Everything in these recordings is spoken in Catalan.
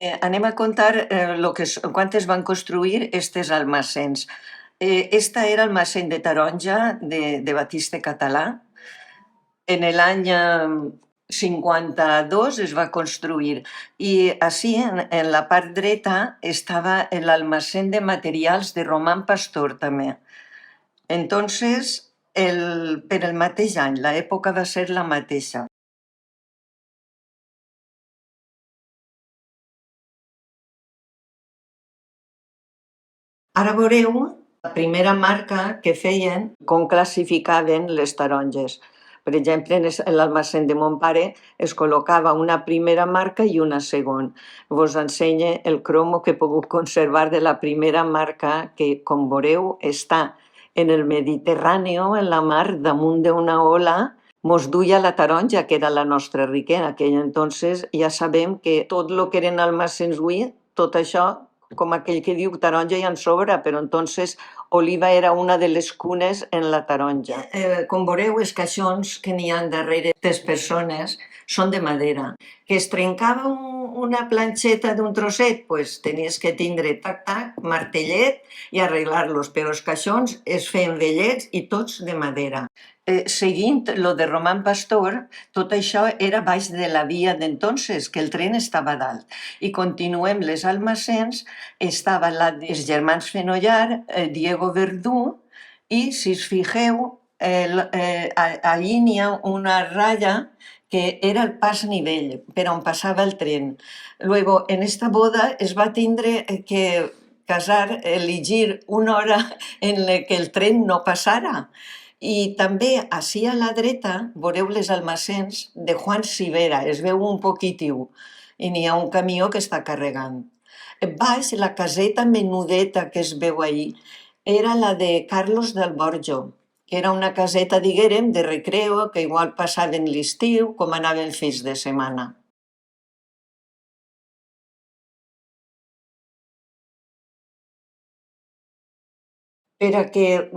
Anem a contar quan es van construir estes almacens. Esta era almacén de taronja de Batiste Català. En l'any 52 es va construir i ací, en la part dreta, estava l'almacén de materials de Román Pastor també. Entonces, per el mateix any, l'època va ser la mateixa. Ara veureu la primera marca que feien, com classificaven les taronges. Per exemple, en l'almacén de mon pare es col·locava una primera marca i una segona. Vos ensenye el cromo que he pogut conservar de la primera marca que, com veureu, està en el Mediterrani, en la mar, damunt d'una ola. Mos duia la taronja, que era la nostra riquesa. En aquell entonces ja sabem que tot el que eren almacens avui, tot això, com aquell que diu taronja i en sobra, però entonces oliva era una de les cunes en la taronja. Com veureu, els caixons que n'hi ha darrere les persones són de madera. Que es trencava una planxeta d'un trosset, pues tenies que tindre tac-tac, martellet i arreglar-los, però els caixons es feien vellets i tots de madera. Seguint lo de Román Pastor, tot això era baix de la via d'entonces, que el tren estava dalt. I continuem les almacens, estaven els germans Fenollar, Diego Verdú, i si us fixeu, allí n'hi ha una ratlla que era el pas nivell, per on passava el tren. Luego, en esta boda es va tindre que casar, elegir una hora en la que el tren no passara. I també, ací a la dreta, veureu les almacens de Juan Sivera, es veu un poquitiu, i n'hi ha un camió que està carregant. Baix, la caseta menudeta que es veu ahí, era la de Carlos del Borjo, que era una caseta, diguérem, de recreo, que igual passaven l'estiu, com anaven fins de setmana. Per a que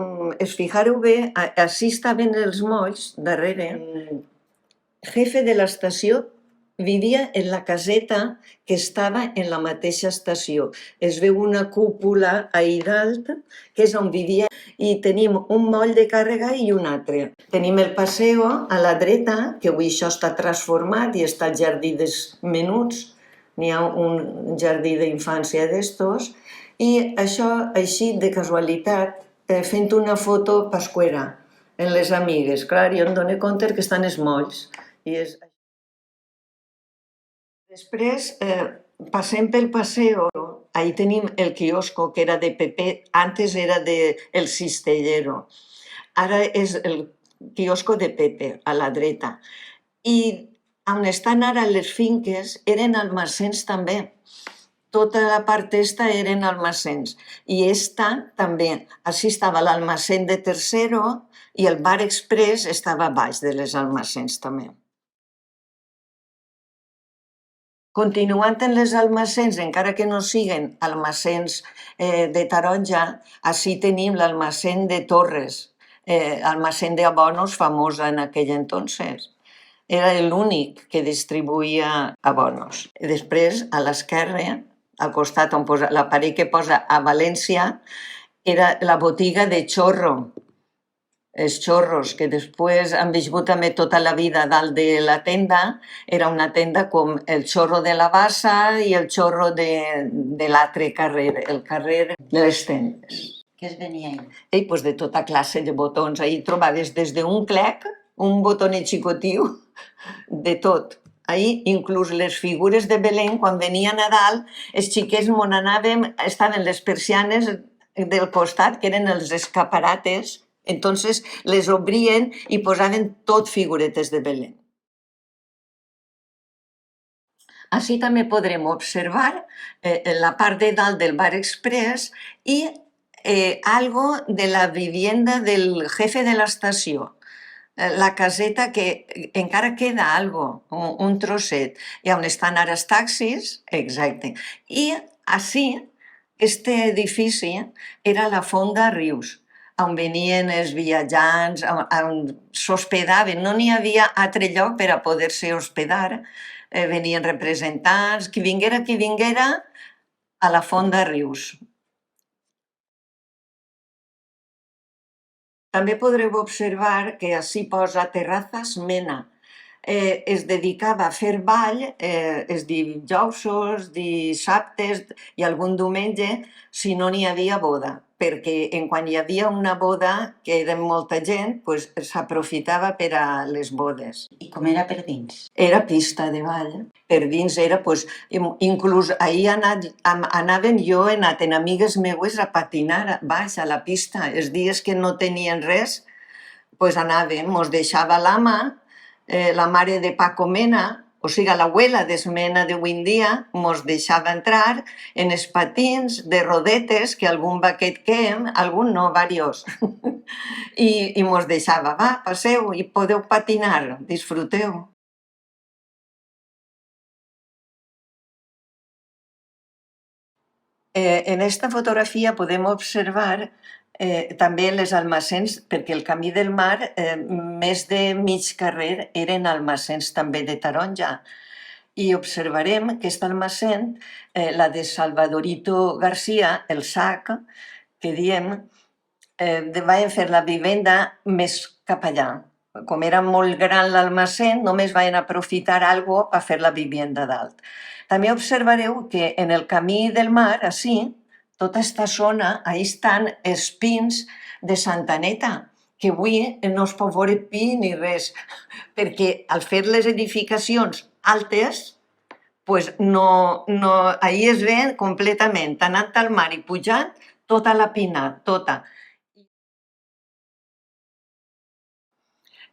es fijareu bé, ací estaven els molls darrere. Jefe de l'estació vivia en la caseta que estava en la mateixa estació. Es veu una cúpula ahí dalt, que és on vivia, i tenim un moll de càrrega i un altre. Tenim el passeo a la dreta, que avui això està transformat i està el jardí dels menuts, n'hi ha un jardí d'infància d'estos, i això així de casualitat, fent una foto pasquera en les amigues. Clar, jo em dono compte que estan els molls. Després passem pel paseo, ahí tenim el quiosco que era de Pepe, antes era de El Cistellero, ara és el quiosco de Pepe, a la dreta. I on estan ara les finques eren almacens també. Tota la part esta eren almacens. I esta també. Així estava l'almacén de Tercero i el bar express estava baix de les almacens també. Continuant en les almacens, encara que no siguen almacens de taronja, ací tenim l'almacén de Torres, almacén d'abonos famosa en aquell entonces. Era l'únic que distribuïa abonos. Després, a l'esquerra, al costat on posa la paret que posa a València, era la botiga de xorro. Els xorros, que després han viscut també tota la vida dalt de la tenda, era una tenda com el xorro de la Bassa i el xorro de l'altre carrer, el carrer de les tendes. Què es venia ahí? Pues de tota classe de botons. Ahí trobaves des d'un clec, un botonet xicotiu, de tot. Ahí, inclús les figures de Belén, quan venia Nadal, els xiquets on anàvem, estaven les persianes del costat, que eren els escaparates, entonces les obrien i posaven tot figuretes de Belén. Així també podrem observar la part de dalt del bar express i algo de la vivienda del jefe de l'estació. La caseta que encara queda algo, un trosset, i on estan ara els taxis, exacte. I ací, este edifici era la Fonda Rius, on venien els viatjants, on s'hospedaven. No n'hi havia altre lloc per a poder-se hospedar. venien representants, qui vinguera, a la Font de Rius. També podreu observar que ací posa Terrazas Mena. Es dedicava a fer ball els dijous, dissabtes i algun diumenge si no n'hi havia boda, perquè quan hi havia una boda, que era molta gent, doncs s'aprofitava per a les bodes. I com era per dins? Era pista de ball. Per dins era, doncs, inclús ahir anaven, jo he anat amb amigues meues a patinar baix a la pista. Els dies que no tenien res, doncs anàvem, mos deixava l'ama, la mare de Paco Mena, o sigui, l'abuela d'Esmena d'avui en dia, mos deixava entrar en els patins de rodetes, que algun baquet quem, algun no, varios. I mos deixava, va, passeu i podeu patinar, disfruteu. En esta fotografia podem observar també les almacens, perquè el Camí del Mar, més de mig carrer eren almacens també de taronja. I observarem que aquest almacén, la de Salvadorito García, el SAC, que diem, van fer la vivenda més cap allà. Com era molt gran l'almacén, només van aprofitar algo per fer la vivienda dalt. També observareu que en el Camí del Mar, així, tota aquesta zona, ahí estan els pins de Santa Aneta, que avui no es pot veure pi ni res, perquè al fer les edificacions altes, pues ahí es ve completament, anant al mar i pujant, tota la pina, tota.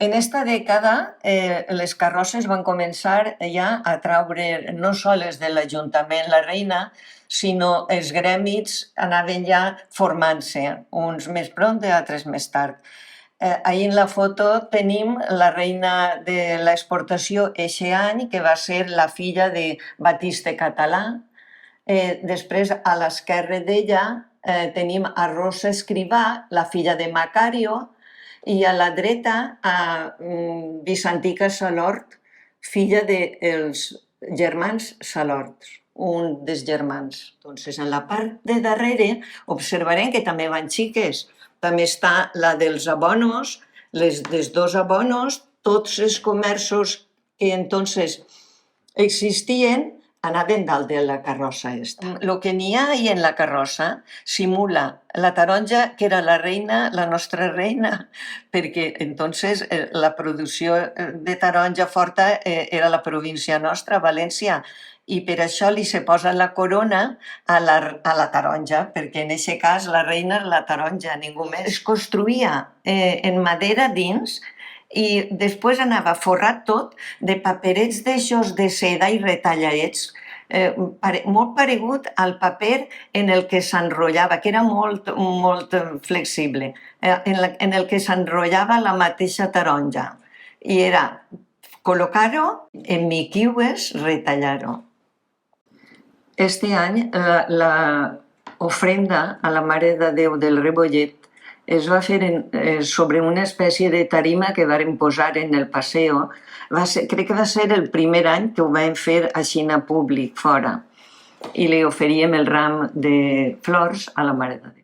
En esta dècada les carrosses van començar ja a traure no sols de l'Ajuntament la Reina, sinó els gremis anaven ja formant-se, uns més pront i altres més tard. Ahí en la foto tenim la reina de l'exportació eixe any, que va ser la filla de Batiste Català. Després, a l'esquerra d'ella, tenim a Rosa Escrivà, la filla de Macario, i a la dreta a Vicentica Salort, filla dels germans Salort, un dels germans. Entonces, en la part de darrere observarem que també van xiques. També està la dels abonos, les dels dos abonos, tots els comerços que entonces existien anaven dalt de la carrossa esta. El que n'hi ha ahí en la carrossa simula la taronja, que era la reina, la nostra reina, perquè entonces la producció de taronja forta era la província nostra, València, i per això li se posa la corona a la taronja, perquè en aquest cas la reina és la taronja, ningú més. Es construïa en madera dins i després anava forrat tot de paperets d'aixòs de seda i retalladets, molt paregut al paper en el que s'enrotllava, que era molt flexible, en el que s'enrotllava la mateixa taronja. I era col·locar-ho en miquiues, retallar-ho. Este any l'ofrenda a la Mare de Déu del Rebollet es va fer sobre una espècie de tarima que varen posar en el paseo. Crec que va ser el primer any que ho vam fer així a públic, fora, i li oferíem el ram de flors a la Mare de Déu.